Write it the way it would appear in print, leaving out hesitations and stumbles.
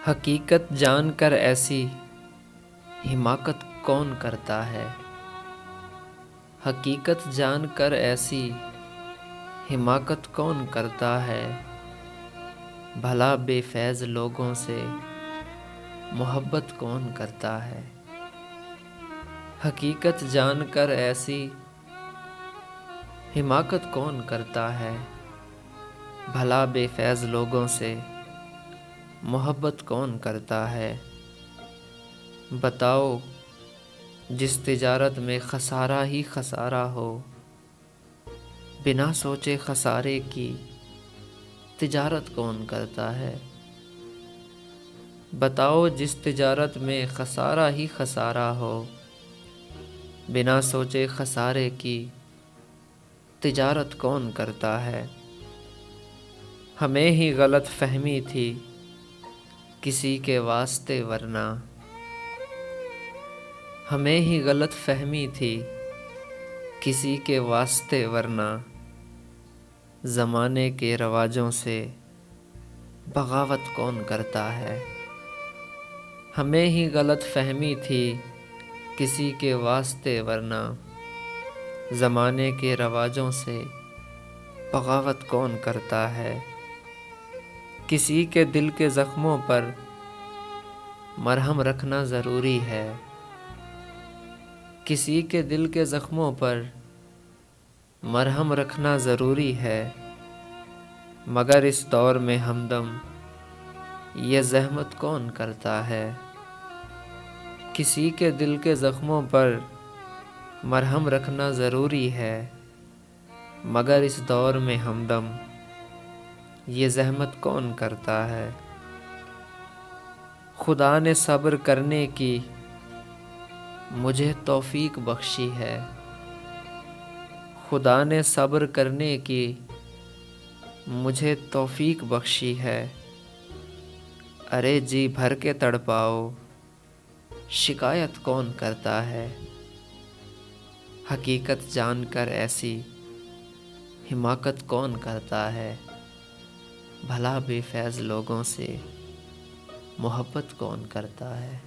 حقیقت جان کر ایسی حماقت کون کرتا ہے؟ حقیقت جان کر ایسی حماقت کون کرتا ہے؟ بھلا بے فیض لوگوں سے محبت کون کرتا ہے؟ حقیقت جان کر ایسی حماقت کون کرتا ہے؟ بھلا بے فیض لوگوں سے محبت کون کرتا ہے؟ بتاؤ جس تجارت میں خسارہ ہی خسارہ ہو، بنا سوچے خسارے کی تجارت کون کرتا ہے؟ بتاؤ جس تجارت میں خسارہ ہی خسارہ ہو، بنا سوچے خسارے کی تجارت کون کرتا ہے؟ ہمیں ہی غلط فہمی تھی کسی کے واسطے ورنہ، ہمیں ہی غلط فہمی تھی کسی کے واسطے ورنہ، زمانے کے رواجوں سے بغاوت کون کرتا ہے؟ ہمیں ہی غلط فہمی تھی کسی کے واسطے ورنہ، زمانے کے رواجوں سے بغاوت کون کرتا ہے؟ کسی کے دل کے زخموں پر مرہم رکھنا ضروری ہے، کسی کے دل کے زخموں پر مرہم رکھنا ضروری ہے، مگر اس دور میں ہمدم یہ زحمت کون کرتا ہے؟ کسی کے دل کے زخموں پر مرہم رکھنا ضروری ہے، مگر اس دور میں ہمدم یہ زحمت کون کرتا ہے؟ خدا نے صبر کرنے کی مجھے توفیق بخشی ہے، خدا نے صبر کرنے کی مجھے توفیق بخشی ہے، ارے جی بھر کے تڑپاؤ شکایت کون کرتا ہے؟ حقیقت جان کر ایسی حماقت کون کرتا ہے؟ بھلا بے فیض لوگوں سے محبت کون کرتا ہے؟